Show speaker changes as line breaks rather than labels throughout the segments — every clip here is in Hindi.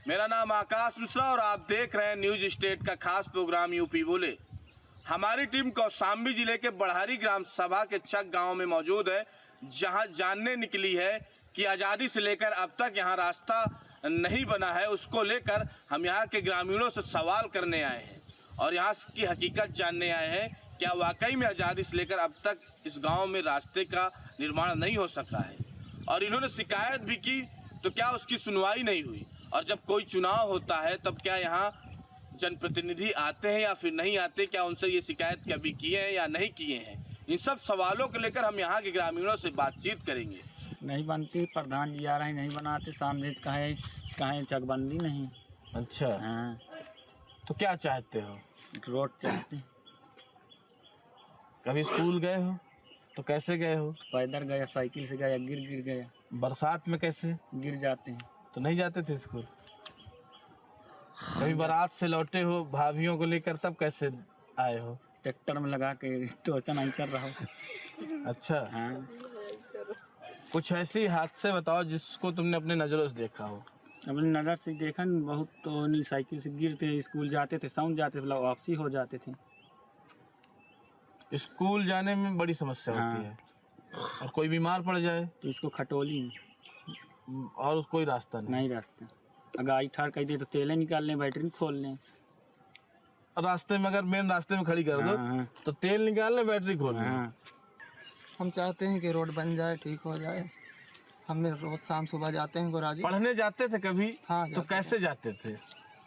मेरा नाम आकाश मिश्रा और आप देख रहे हैं न्यूज स्टेट का खास प्रोग्राम यूपी बोले। हमारी टीम कौशाम्बी जिले के बढ़हरी ग्राम सभा के चक गांव में मौजूद है, जहां जानने निकली है कि आज़ादी से लेकर अब तक यहां रास्ता नहीं बना है। उसको लेकर हम यहां के ग्रामीणों से सवाल करने आए हैं और यहां की हकीकत जानने आए हैं। क्या वाकई में आज़ादी से लेकर अब तक इस गाँव में रास्ते का निर्माण नहीं हो सका है? और इन्होंने शिकायत भी की तो क्या उसकी सुनवाई नहीं हुई? और जब कोई चुनाव होता है तब क्या यहाँ जनप्रतिनिधि आते हैं या फिर नहीं आते? क्या उनसे ये शिकायत कभी किए हैं या नहीं किए हैं? इन सब सवालों को लेकर हम यहाँ के ग्रामीणों से बातचीत करेंगे।
नहीं बनती, प्रधान जी आ रहे हैं नहीं बनाते, सामने कहें चकबंदी नहीं।
अच्छा,
हाँ,
तो क्या चाहते हो?
रोड चाहते।
कभी स्कूल गए हो तो कैसे गए हो?
पैदल गया, साइकिल से गया, गिर गया।
बरसात में कैसे
गिर जाते हैं
तो नहीं जाते थे स्कूल? कभी बारात से लौटे हो भाभीियों को लेकर, तब कैसे आए हो?
ट्रैक्टर में लगा के टोचा नहीं चल रहा हो।
अच्छा,
हाँ,
कुछ ऐसी हादसे बताओ जिसको तुमने अपने नज़रों से देखा हो।
अपनी नज़र से देखा न, बहुत तो नहीं। साइकिल से गिरते, स्कूल जाते थे, सौंध जाते थे, वापसी हो जाते थे।
स्कूल जाने में बड़ी समस्या होती है। और कोई बीमार पड़ जाए
तो इसको खटोली
और कोई रास्ता
नहीं रास्ता। गाड़ी ठाड़ कर दे तो तेले निकाल लें, बैटरी खोल लें।
रास्ते में अगर मेन रास्ते में खड़ी कर दो
हाँ,
तो तेल निकाल लें, बैटरी खोल लें।
हाँ।
हम चाहते हैं कि रोड बन जाए, ठीक हो जाए। हम रोज शाम सुबह जाते हैं गोराजी।
पढ़ने जाते थे कभी?
हाँ,
तो कैसे जाते थे?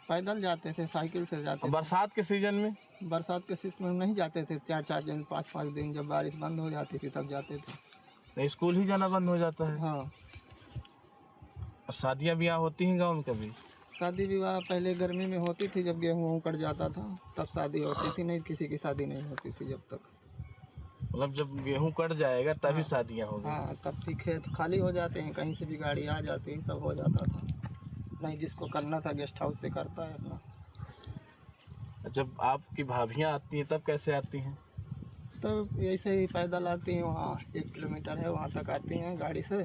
पैदल जाते थे, साइकिल से जाते थे।
बरसात के सीजन में?
बरसात के सीजन में नहीं जाते थे, 4-4 दिन 5-5 दिन जब बारिश बंद हो जाती थी तब जाते थे।
नहीं, स्कूल ही जाना बंद हो जाता है।
हाँ,
और शादियाँ ब्याह होती हैं गाँव में कभी?
शादी विवाह पहले गर्मी में होती थी, जब गेहूँ कट जाता था तब शादी होती थी, नहीं किसी की शादी नहीं होती थी जब तक।
मतलब जब गेहूँ कट जाएगा तभी शादियाँ होगी?
हाँ, तब भी खेत खाली हो जाते हैं, कहीं से भी गाड़ी आ जाती है तब हो जाता था। नहीं, जिसको करना था गेस्ट हाउस से करता है अपना।
जब आपकी भाभियाँ आती हैं तब कैसे आती हैं?
तो ऐसे ही पैदल आती हैं, वहाँ 1 किलोमीटर है, वहाँ तक आती हैं गाड़ी से,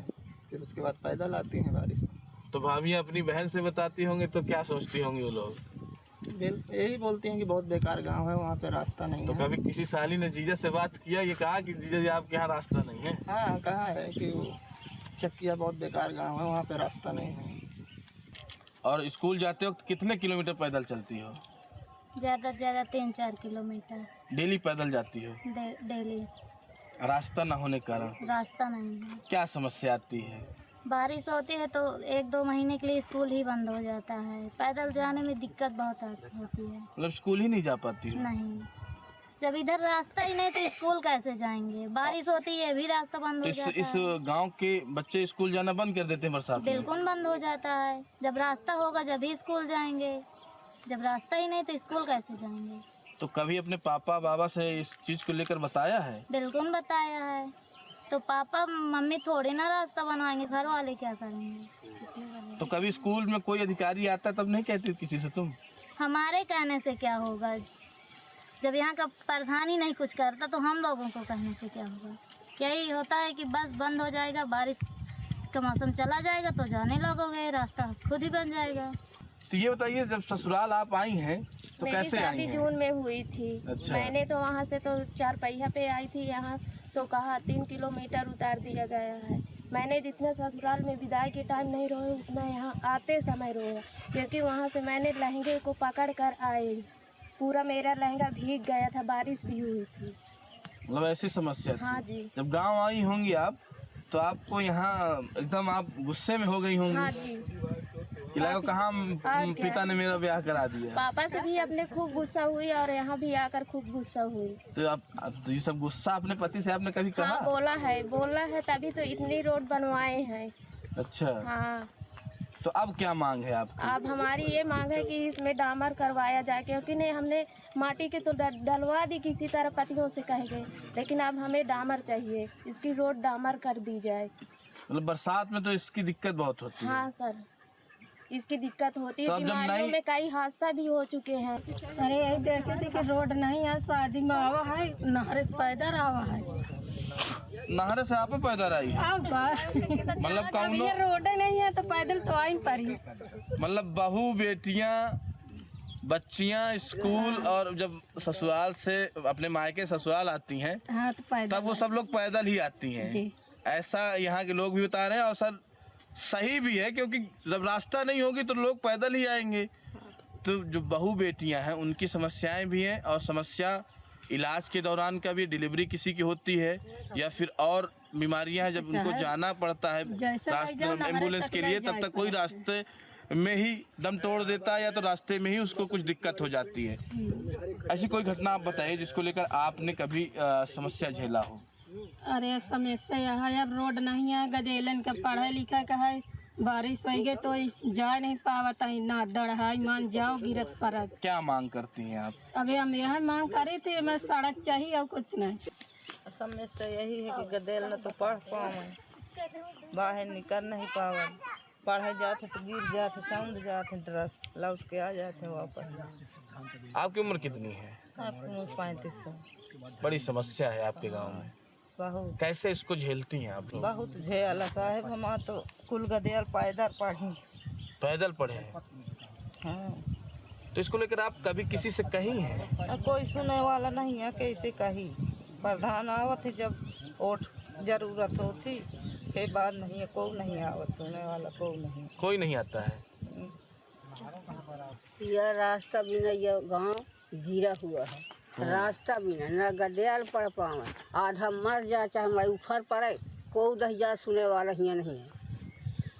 फिर उसके बाद पैदल आती हैं बारिश में।
तो भाभियाँ अपनी बहन से बताती होंगी तो क्या सोचती होंगी वो लोग?
यही बोलती हैं कि बहुत बेकार गांव है, वहाँ पे रास्ता नहीं
तो
है।
कभी किसी साली ने जीजा से बात किया, ये कहा कि जीजा जी आपके यहाँ रास्ता नहीं है?
हाँ, कहा है कि वो चक्किया बहुत बेकार गांव है, वहाँ पे रास्ता नहीं है।
और स्कूल जाते वक्त कितने किलोमीटर पैदल चलती हो?
ज़्यादा से ज़्यादा 3-4 किलोमीटर
डेली पैदल जाती हो?
डेली।
रास्ता ना होने के कारण
रास्ता नहीं है।
क्या समस्या आती है?
बारिश होती है तो 1-2 महीने के लिए स्कूल ही बंद हो जाता है। पैदल जाने में दिक्कत बहुत होती है।
मतलब स्कूल ही नहीं जा पाती हो?
नहीं, जब इधर रास्ता ही नहीं तो स्कूल कैसे जाएंगे? बारिश होती है भी रास्ता बंद
तो
हो जाता
इस
है।
गांव के बच्चे स्कूल जाना बंद कर देते हैं बरसात में?
बिल्कुल बंद हो जाता है। जब रास्ता होगा जब ही स्कूल जाएंगे, जब रास्ता ही नहीं तो स्कूल कैसे जाएंगे?
तो कभी अपने पापा बाबा से इस चीज़ को लेकर बताया है?
बिल्कुल बताया है। तो पापा मम्मी थोड़ी ना रास्ता बनवाएंगे, घर वाले क्या करेंगे?
तो कभी स्कूल में कोई अधिकारी आता तब नहीं कहती किसी से तुम?
हमारे कहने से क्या होगा? जब यहाँ का प्रधान ही नहीं कुछ करता तो हम लोगों को कहने से क्या होगा? यही होता है कि बस बंद हो जाएगा, बारिश का मौसम चला जाएगा तो जाने लगोगे, रास्ता खुद ही बन जाएगा।
तो ये बताइए, जब ससुराल आप आई हैं तो
मेरी
कैसे आई
शादी
हैं?
जून में हुई थी।
अच्छा।
मैंने तो वहाँ से तो 4 पहिया पे आई थी, यहाँ तो कहा 3 किलोमीटर उतार दिया गया है। मैंने जितना ससुराल में विदाई के टाइम नहीं रोए उतना यहाँ आते समय रोया, क्योंकि वहाँ से मैंने लहंगे को पकड़ कर आई, पूरा मेरा लहंगा भीग गया था, बारिश भी हुई थी।
मतलब ऐसी समस्या थी?
हाँ जी।
जब गांव आई होंगी आप तो आपको यहाँ एकदम आप गुस्से में हो गई होंगी?
हाँ जी।
कि लागो कहाँ पिता ने मेरा ब्याह करा दिया।
पापा से भी अपने खूब गुस्सा हुई और यहाँ भी आकर खूब गुस्सा हुई।
तो आप तो ये सब गुस्सा अपने पति से आपने कभी कहा?
हाँ, बोला है तभी तो इतनी रोड बनवाए हैं।
अच्छा,
हाँ।
तो अब क्या मांग है आपकी?
अब हमारी ये मांग है कि इसमें डामर करवाया जाए, क्योंकि नहीं हमने माटी के तो डलवा दी किसी तरह पतियों से कह गए, लेकिन अब हमें डामर चाहिए, इसकी रोड डामर कर दी जाए।
मतलब बरसात में तो इसकी दिक्कत बहुत होती है।
हाँ सर, इसकी दिक्कत होती है।
तो अब जब
बीमारियों
नहीं-
में कई हादसा भी हो चुके हैं।
अरे यही देखे थे कि रोड नहीं है, शादी में आवा है, नहर से पैदल आवा है,
नहर से आप पैदल आई है?
अब का
मतलब कौनो
ये रोड नहीं है तो पैदल तो आई पड़ी।
मतलब बहू बेटियां बच्चियां स्कूल और जब ससुराल से अपने मायके ससुराल आती हैं
हाँ तो पैदल
तब वो सब लोग पैदल ही आती हैं।
जी।
ऐसा यहाँ के लोग भी बता रहे हैं और सर सही भी है, क्योंकि जब रास्ता नहीं होगी तो लोग पैदल ही आएंगे। तो जो बहू बेटियां हैं उनकी समस्याएं भी हैं, और समस्या इलाज के दौरान का भी, डिलीवरी किसी की होती है या फिर और बीमारियां हैं जब उनको जाना पड़ता है
जैसे
रास्ते
जाओ ना,
एम्बुलेंस
हमारे
के
तक
लिए,
ले
तब तक
जाए
कोई रास्ते में ही दम तोड़ देता है या तो रास्ते में ही उसको कुछ दिक्कत हो जाती है। ऐसी कोई घटना आप बताइए जिसको लेकर आपने कभी समस्या झेला हो।
अरे समस्या यह है, अब रोड नहीं है, गदेलन का पढ़ा लिखा का है, बारिश हो गई तो जा नहीं पावत है, ना डढ़ाई मान जाओ गिरत पड़त।
क्या मांग करती हैं आप?
अभी हम यह मांग करे थे, हमें सड़क चाहिए और कुछ नहीं।
समस्या यही है कि गदेल न तो पढ़ पावन, बाहर निकल नहीं पावन, पढ़े जाते तो गिर जाते, सौंध जाते, ड्रेस लौट के आ जाते वापस।
आपकी उम्र कितनी है?
आपकी उम्र 3500।
बड़ी समस्या है आपके गांव में,
बहुत
कैसे इसको झेलती हैं आप लोग?
बहुत झेला साहेब, हम तो कुल गदेल पैदल पढ़ी।
पैदल पढ़े हैं?
हाँ,
तो इसको लेकर आप कभी किसी से कही हैं?
और कोई सुने वाला नहीं है, कैसे कही। प्रधान आवत है जब वोट जरूरत होती, के बाद नहीं है, कोई नहीं आवत सुने वाला, कोई नहीं।
कोई नहीं आता है।
यह रास्ता बिना यह गांव गिरा हुआ है, रास्ता बिना न गदेल पड़ पावे, आधा मर जा चाहे हमारे ऊपर पड़े, कोई दह जा सुने वाला ही नहीं है।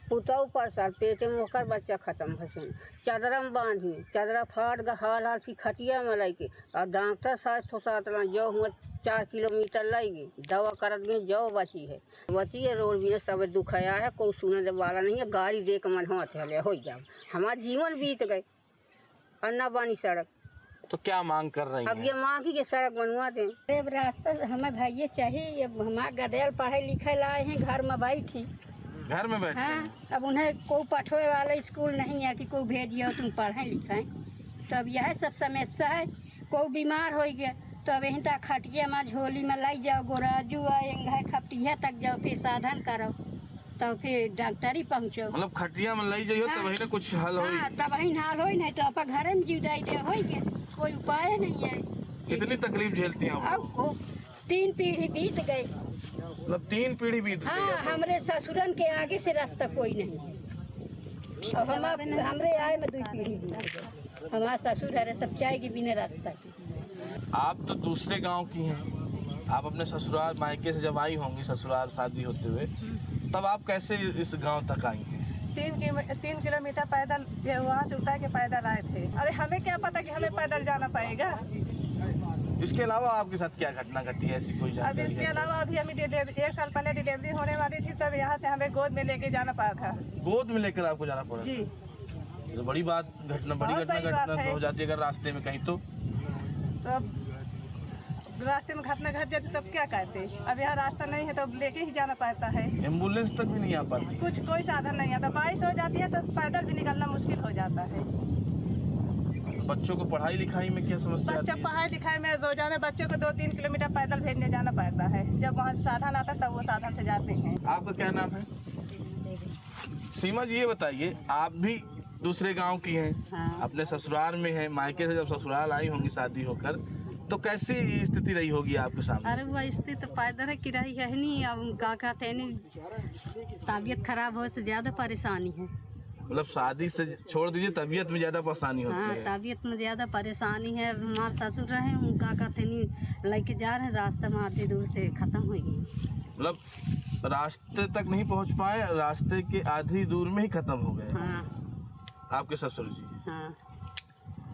पुतौ पर सर पेटे में होकर बच्चा खत्म भसून, चादरा में बांधी, चादरा फाट ग हाल हाल की खटिया में लाई के, और डॉक्टर साथ तो साथ जो हुआ 4 किलोमीटर लाएगी, दवा करत गए जो बची है रोड भी सब दुख आया है, कोई सुने वाला नहीं है। गाड़ी दे के मन हाथ हले हो जाए, हमारा जीवन बीत गए और न बनी सड़क।
तो क्या मांग कर रही
अब
हैं?
ये मांगी के सड़क बनवा दें।
अब रास्ता हमें भैया चाहिए, अब हमारे गदेल पढ़े लिखे लाए हैं, घर में बैठी।
घर में बैठे?
हाँ, अब उन्हें कोई पढ़वे वाला स्कूल नहीं है कि कोई भेजिए तुम पढ़ें लिखें। तो अब यह सब समस्या है, कोई बीमार हो गया तो अब यहीं तक खटिया में झोली में लाई जाओ, गोराजू आए खपटिया तक जाओ, फिर साधन करो तो फिर डॉक्टरी पहुँचो।
मतलब खटिया में लाई जाइयो तब वही ना कुछ हल होई।
हाँ, तब वही हाल हो नहीं तो आप घरे में जुदाई दे हो गया, कोई उपाय नहीं है।
कितनी तकलीफ झेलती हैं आप
अब
लोग?
को 3 पीढ़ी बीत गए।
मतलब 3 पीढ़ी बीत गई
हाँ,
है।
हमरे ससुरन के आगे से रास्ता कोई नहीं है। और हमरे आए में 2 पीढ़ी बीत गए। हमारा ससुर है सब चाय के बिना रास्ता की।
आप तो दूसरे गांव की हैं, आप अपने ससुराल मायके से जब आई होंगी ससुराल शादी होते हुए, तब आप कैसे इस गांव तक आई हैं?
3 किलोमीटर पैदल वहाँ से उतर के पैदल आए थे। अरे हमें क्या पता कि हमें पैदल जाना पड़ेगा।
इसके अलावा आपके साथ क्या घटना घटी है, ऐसी कोई
अब
जानकारी
इसके
है?
अलावा अभी हमें 1 साल पहले डिलीवरी होने वाली थी, तब यहाँ से हमें गोद में लेके जाना पड़ा था।
गोद में लेकर आपको जाना पड़ा?
जी,
तो बड़ी बात घटना, बड़ी
बहुत
घटना
बड़ी बात
घटना
है।
हो जाती है अगर रास्ते में कहीं तो
अब रास्ते में घटना घट जाती तब क्या करते। अब यहाँ रास्ता नहीं है तो लेके ही जाना पड़ता है।
एम्बुलेंस तक भी नहीं आ पाती।
कोई साधन नहीं आता, बारिश हो जाती है तो पैदल भी निकलना मुश्किल हो जाता है।
बच्चों को पढ़ाई लिखाई में क्या समस्या
बच्चा
आती है?
पढ़ाई लिखाई में रोजाना बच्चों को 2-3 किलोमीटर पैदल भेजने जाना पड़ता है। जब वहाँ से साधन आता तब वो साधन से जाते हैं।
आपका क्या नाम है? सीमा जी, ये बताइए, आप भी दूसरे गांव की हैं,
हाँ।
अपने ससुराल में हैं, मायके से जब ससुराल आई होंगी शादी होकर, तो कैसी स्थिति रही होगी आपके सामने?
अरे वो स्थिति तो पैदल है कि रही है नहीं, अब का कहते हैं तबीयत खराब हो से ज़्यादा परेशानी है।
मतलब शादी से छोड़ दीजिए, तबीयत में ज़्यादा परेशानी होती
हाँ,
है।
तबीयत में ज़्यादा परेशानी है। हमारे ससुर रहे उनका कहते नहीं लेके जा रहे हैं, रास्ते में आधी दूर से ख़त्म हो गई।
मतलब रास्ते तक नहीं पहुंच पाए, रास्ते के आधी दूर में ही खत्म हो गए
हाँ
आपके ससुर जी।
हाँ,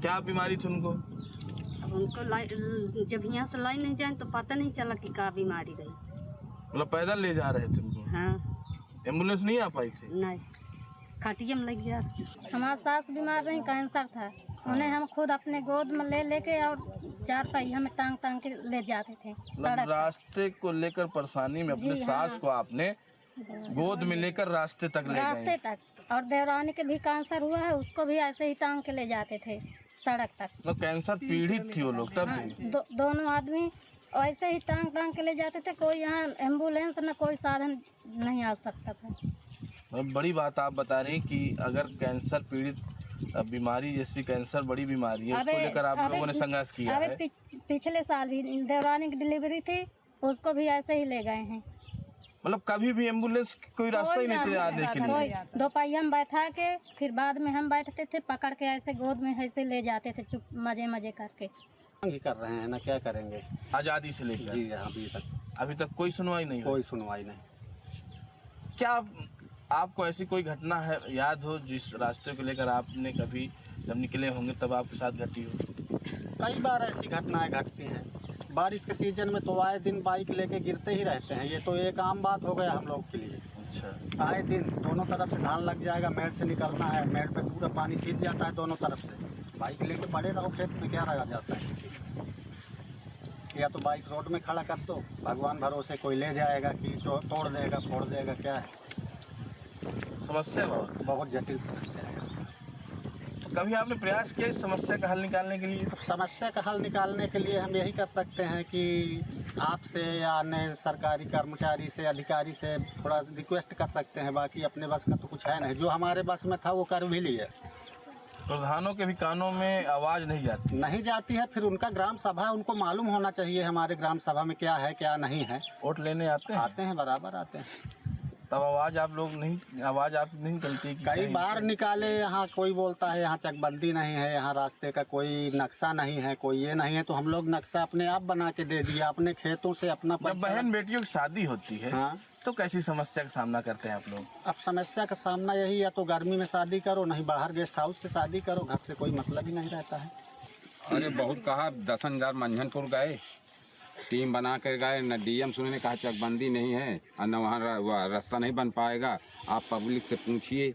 क्या बीमारी थी उनको?
अब उनको जब यहाँ से लाई नहीं जाए तो पता नहीं चला कि क्या बीमारी रही।
मतलब पैदल ले जा रहे थे उनको?
हाँ,
एम्बुलेंस नहीं आ पाई थी?
नहीं, खटिया में लग जा।
हमारा सास बीमार रही, कैंसर था, उन्हें हम खुद अपने गोद में ले लेके और 4 पहिया में टांग टांग के ले जाते थे
मतलब रास्ते को लेकर परेशानी में अपने
जी,
सास
हाँ।
को आपने गोद में लेकर रास्ते तक ले
रास्ते
गए?
तक। और देवरानी के भी कैंसर हुआ है, उसको भी ऐसे ही टांग के ले जाते थे सड़क तक।
मतलब कैंसर पीड़ित थी वो लोग तब
हाँ,
भी?
दोनों आदमी
ऐसे ही टांग टांग के ले जाते थे, कोई यहाँ एम्बुलेंस न कोई साधन नहीं आ सकता था।
बहुत बड़ी बात आप बता रही हैं कि अगर कैंसर पीड़ित बीमारी जैसी कैंसर बड़ी बीमारी है, उसको लेकर आप लोगों ने संघर्ष किया है।
पिछले साल भी देवरानी की डिलीवरी थी, उसको भी ऐसे ही ले गए हैं।
मतलब कभी भी एम्बुलेंस कोई रास्ता ही नहीं था आने के लिए।
दोपहिया में बैठा के फिर बाद में हम बैठते थे, पकड़ के ऐसे गोद में ऐसे ले जाते थे, चुप मजे मजे करके।
ही कर रहे हैं ना, क्या करेंगे।
आज़ादी से लेकर
जी अभी तक
कोई सुनवाई नहीं
कोई सुनवाई नहीं।
क्या आपको ऐसी कोई घटना है याद हो जिस रास्ते को लेकर आपने कभी जब निकले होंगे तब आपके साथ घटी हो?
कई बार ऐसी घटनाएं घटती हैं। बारिश के सीजन में तो आए दिन बाइक लेके गिरते ही रहते हैं, ये तो एक आम बात हो गया हम लोग के लिए।
अच्छा।
आए दिन दोनों तरफ से धान लग जाएगा, मेड़ से निकलना है, मेड़ पे पूरा पानी सींच जाता है दोनों तरफ से। बाइक लेके पड़े रहो खेत में, क्या रह जाता है किसी को। या तो बाइक रोड में खड़ा कर दो, भगवान भरोसे कोई ले जाएगा कि तोड़ देगा फोड़ देगा, क्या है।
समस्या
बहुत जटिल समस्या है।
कभी आपने प्रयास किया इस समस्या का हल निकालने के लिए?
समस्या का हल निकालने के लिए हम यही कर सकते हैं कि आपसे या अन्य सरकारी कर्मचारी से, अधिकारी से थोड़ा रिक्वेस्ट कर सकते हैं। बाकी अपने बस का तो कुछ है नहीं, जो हमारे बस में था वो कर भी लिए।
प्रधानों के भी कानों में आवाज़ नहीं जाती
है। फिर उनका ग्राम सभा, उनको मालूम होना चाहिए हमारे ग्राम सभा में क्या है क्या नहीं है।
वोट लेने आते
हैं बराबर आते हैं,
तब आवाज़ आप नहीं निकलती?
कई बार निकाले। यहाँ कोई बोलता है यहाँ चकबंदी नहीं है, यहाँ रास्ते का कोई नक्शा नहीं है, कोई ये नहीं है, तो हम लोग नक्शा अपने आप बना के दे दिया अपने खेतों से अपना।
जब बहन बेटियों की शादी होती है
हाँ,
तो कैसी समस्या का सामना करते हैं आप लोग?
अब समस्या का सामना यही, या तो गर्मी में शादी करो, नहीं बाहर गेस्ट हाउस से शादी करो, घर से कोई मतलब ही नहीं रहता है।
अरे बहुत कहा, 10,000 मंझनपुर गए, टीम बना कर गए, न डीएम सुने ने कहा चकबंदी नहीं है और न वहाँ रास्ता नहीं बन पाएगा। आप पब्लिक से पूछिए,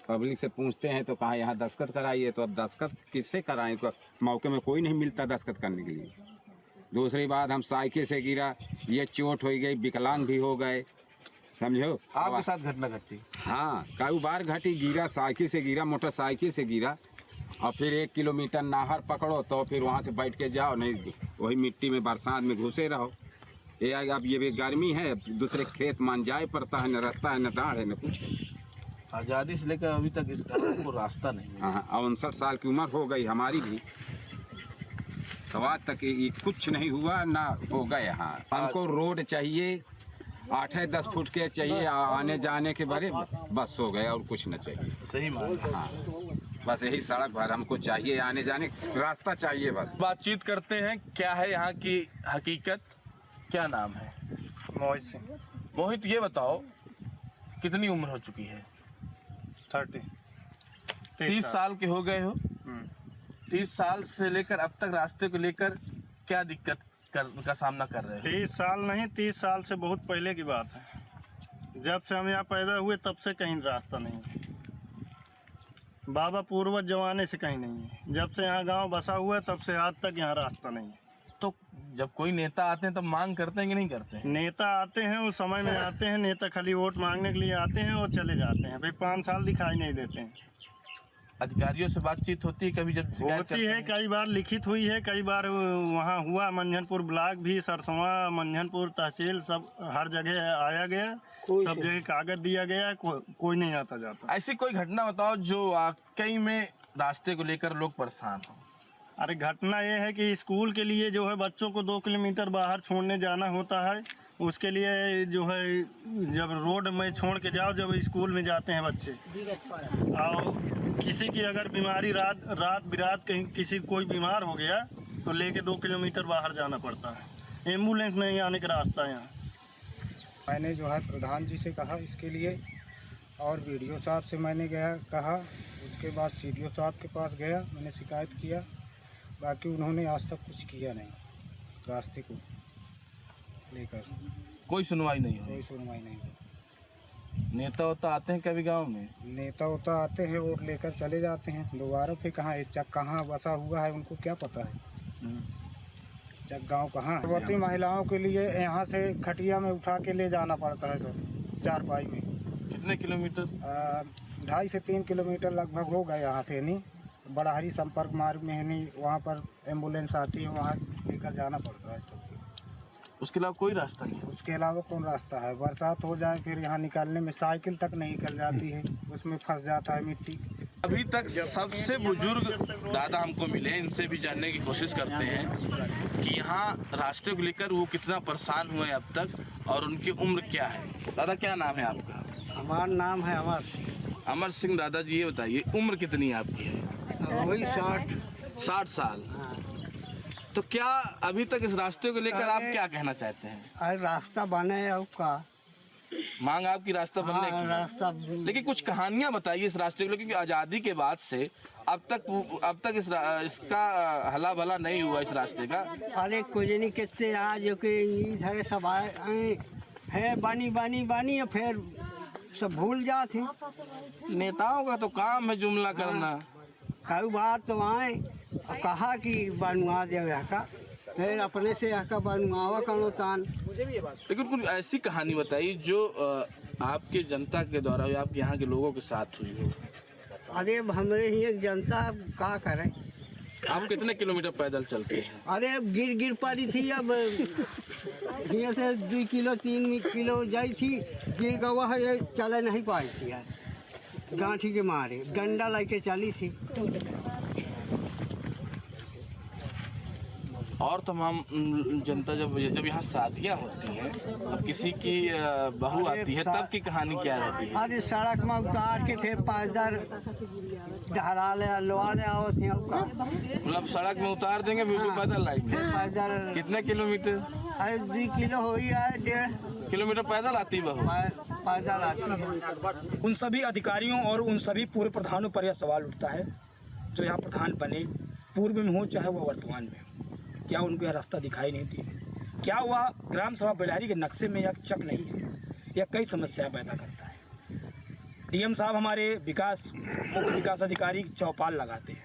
पब्लिक से पूछते हैं तो कहा यहाँ दस्तखत कराइए। तो अब दस्तखत किससे कराएं? मौके में कोई नहीं मिलता दस्तखत करने के लिए। दूसरी बात, हम साइकिल से गिरा, ये चोट हो गई, विकलांग भी हो गए, समझो।
आपके साथ घटना घटी?
हाँ, कई बार घटी। गिरा, साइकिल से गिरा, मोटरसाइकिल से गिरा, और फिर 1 किलोमीटर नाहर पकड़ो तो फिर वहाँ से बैठ के जाओ, नहीं वही मिट्टी में बरसात में घुसे रहो। ये अब ये भी गर्मी है, दूसरे खेत मान जाए पड़ता है, न रास्ता है, न डाढ़ है, न कुछ है।
आज़ादी से लेकर अभी तक इस गाँव को रास्ता नहीं।
हाँ, 59 साल की उम्र हो गई हमारी भी, तो आज तक ये कुछ नहीं हुआ ना होगा। यहाँ हमको रोड चाहिए, 8-10 फुट के चाहिए, आने जाने के बारे बस हो गए और कुछ न चाहिए।
सही बात।
हाँ, बस यही सड़क भर हमको चाहिए, आने जाने रास्ता चाहिए बस।
बातचीत करते हैं, क्या है यहाँ की हकीकत, क्या नाम है?
मोहित सिंह।
मोहित, ये बताओ कितनी उम्र हो चुकी है? 30 साल के हो गए हो। 30 साल से लेकर अब तक रास्ते को लेकर क्या दिक्कत का सामना कर रहे हैं?
30 साल नहीं, 30 साल से बहुत पहले की बात है। जब से हम यहाँ पैदा हुए तब से कहीं रास्ता नहीं है। बाबा पूर्वज जमाने से कहीं नहीं है। जब से यहाँ गांव बसा हुआ है तब से आज तक यहाँ रास्ता नहीं है।
तो जब कोई नेता आते हैं तब मांग करते हैं कि नहीं करते हैं?
नेता आते हैं, उस समय में आते हैं, नेता खाली वोट मांगने के लिए आते हैं और चले जाते हैं। भाई 5 साल दिखाई नहीं देते हैं।
अधिकारियों से बातचीत होती है कभी? जब
होती है, कई बार लिखित हुई है, कई बार वहाँ हुआ। मंझनपुर ब्लॉक भी, सरसवा, मंझनपुर तहसील, सब हर जगह आया गया, सब जगह कागज दिया गया, कोई नहीं आता जाता।
ऐसी कोई घटना बताओ जो वाकई में रास्ते को लेकर लोग परेशान हो।
अरे घटना ये है कि स्कूल के लिए जो है बच्चों को 2 किलोमीटर बाहर छोड़ने जाना होता है। उसके लिए जो है जब रोड में छोड़ के जाओ, जब स्कूल में जाते हैं बच्चे, और किसी की अगर बीमारी रात बिरात कहीं किसी कोई बीमार हो गया तो लेके 2 किलोमीटर बाहर जाना पड़ता है। एम्बुलेंस नहीं आने का रास्ता यहाँ।
मैंने जो है प्रधान जी से कहा इसके लिए, और वीडियो साहब से मैंने कहा, उसके बाद सीडीओ साहब के पास गया, मैंने शिकायत किया। बाकी उन्होंने आज तक कुछ किया नहीं रास्ते को लेकर।
कोई सुनवाई नहीं हुई?
कोई सुनवाई नहीं हुई।
नेता होता आते हैं कभी गांव में?
नेता होता आते हैं और लेकर चले जाते हैं दोबारा। फिर कहाँ बसा हुआ है उनको क्या पता है, चक गाँव कहाँ है। गर्भवती महिलाओं के लिए यहाँ से खटिया में उठा के ले जाना पड़ता है सर, 4 पाई में।
कितने किलोमीटर?
2.5 से 3 किलोमीटर लगभग होगा यहाँ से। नहीं बड़ाहरी संपर्क मार्ग में है, नहीं वहाँ पर एम्बुलेंस आती है, वहाँ लेकर जाना पड़ता है सब चीज़।
उसके अलावा कोई रास्ता नहीं?
उसके अलावा कौन रास्ता है? बरसात हो जाए फिर यहाँ निकालने में साइकिल तक नहीं निकल जाती है, उसमें फंस जाता है मिट्टी।
अभी तक सबसे बुजुर्ग दादा हमको मिले, इनसे भी जानने की कोशिश करते हैं कि यहाँ रास्ते को लेकर वो कितना परेशान हुए अब तक और उनकी उम्र क्या है। दादा क्या नाम है आपका?
हमारा नाम है अमर सिंह।
अमर सिंह। दादाजी ये बताइए उम्र कितनी है आपकी?
वही
60 साल। तो क्या अभी तक इस रास्ते को लेकर आप क्या कहना चाहते हैं?
अरे रास्ता बने आपका,
मांग आपकी रास्ता बनने की।
रास्ता
लेकिन कुछ कहानियां बताइए इस रास्ते को लेकर, क्योंकि आज़ादी के बाद से अब तक इसका हला भला नहीं हुआ इस रास्ते का।
अरे कुछ नहीं कहते आज के इधर सब आए है बानी और फिर सब भूल जाते।
नेताओं का तो काम है जुमला करना।
कई बार तो आए और कहा कि बनवा दे का, फिर अपने से यहाँ का बनवावा करो तान।
लेकिन कुछ ऐसी कहानी बताइए जो आपके जनता के द्वारा या आपके यहाँ के लोगों के साथ हुई हो।
अरे हमारे यहाँ जनता क्या करे।
आप कितने किलोमीटर पैदल चलते हैं?
अरे अब गिर पड़ी थी, अब यहाँ से 2 किलो 3 किलो जाई थी, गिर गवा है, चले नहीं पाई थी यार, गांठी के मारे डंडा लेके चली थी।
और तमाम जनता जब यहाँ शादियाँ होती हैं, अब किसी की बहू आती है, तब की कहानी क्या रहती है?
अरे सड़क में उतार के फिर पैदल डहरा ले लवा ले आओ थे।
मतलब सड़क में उतार देंगे फिर पैदल लाएंगे?
पैदल
कितने किलोमीटर?
अरे 2 किलो हो ही है, 1.5
किलोमीटर पैदल आती बहू?
पैदल आती है।
उन सभी अधिकारियों और उन सभी पूर्व प्रधानों पर यह सवाल उठता है जो यहाँ प्रधान बने, पूर्व में हो चाहे वह वर्तमान में हो, क्या उनको यह रास्ता दिखाई नहीं दी? क्या वह ग्राम सभा बिलहरी के नक्शे में यह चक नहीं है? यह कई समस्याएं पैदा करता है। डीएम साहब हमारे मुख्य विकास अधिकारी चौपाल लगाते हैं,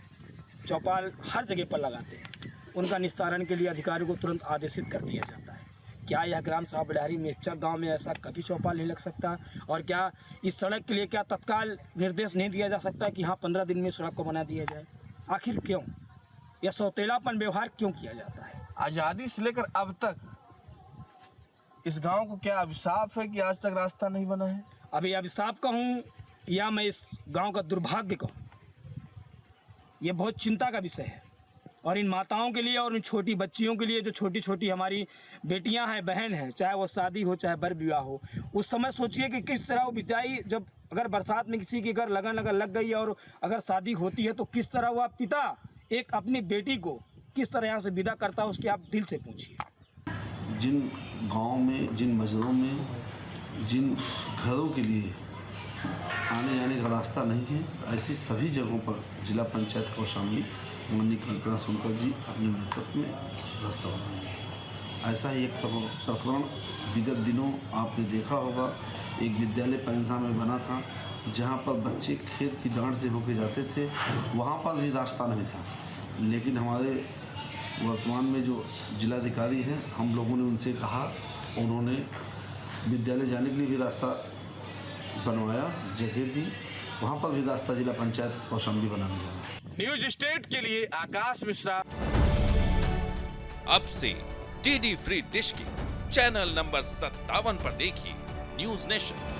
चौपाल हर जगह पर लगाते हैं। उनका निस्तारण के लिए अधिकारी को तुरंत आदेशित कर दिया जाता है। क्या यह ग्राम सभा बिलहरी में चक गाँव में ऐसा कभी चौपाल नहीं लग सकता? और क्या इस सड़क के लिए क्या तत्काल निर्देश नहीं दिया जा सकता कि हाँ 15 दिन में सड़क को बना दिया जाए? आखिर क्यों यह सौतेलापन व्यवहार क्यों किया जाता है?
आज़ादी से लेकर अब तक इस गांव को क्या अभिशाप है कि आज तक रास्ता नहीं बना है?
अभी अभिशाप कहूँ या मैं इस गांव का दुर्भाग्य कहूँ, ये बहुत चिंता का विषय है। और इन माताओं के लिए और इन छोटी बच्चियों के लिए जो छोटी छोटी हमारी बेटियां हैं, बहन हैं, चाहे वो शादी हो चाहे बर विवाह हो, उस समय सोचिए कि किस तरह वो बिताई। जब अगर बरसात में किसी के घर लगन अगर लग गई और अगर शादी होती है तो किस तरह वह पिता एक अपनी बेटी को किस तरह यहाँ से विदा करता है, उसके आप दिल से पूछिए।
जिन गाँव में, जिन मज़रों में, जिन घरों के लिए आने जाने का रास्ता नहीं है, ऐसी सभी जगहों पर जिला पंचायत कौशाम्बी माननीय कल्पना सोनकर जी अपने नेतृत्व में रास्ता बनाएंगे। ऐसा ही एक प्रकरण विगत दिनों आपने देखा होगा, एक विद्यालय पैंसा में बना था जहाँ पर बच्चे खेत की डांट से होके जाते थे, वहाँ पर भी रास्ता नहीं था। लेकिन हमारे वर्तमान में जो जिलाधिकारी हैं, हम लोगों ने उनसे कहा, उन्होंने विद्यालय जाने के लिए भी रास्ता बनवाया, जगह दी, वहाँ पर भी रास्ता जिला पंचायत कौशाम्बी बनाने जा रहा है।
न्यूज स्टेट के लिए आकाश मिश्रा।
अब से डीडी फ्री डिश की चैनल नंबर 57 पर देखिए न्यूज नेशन।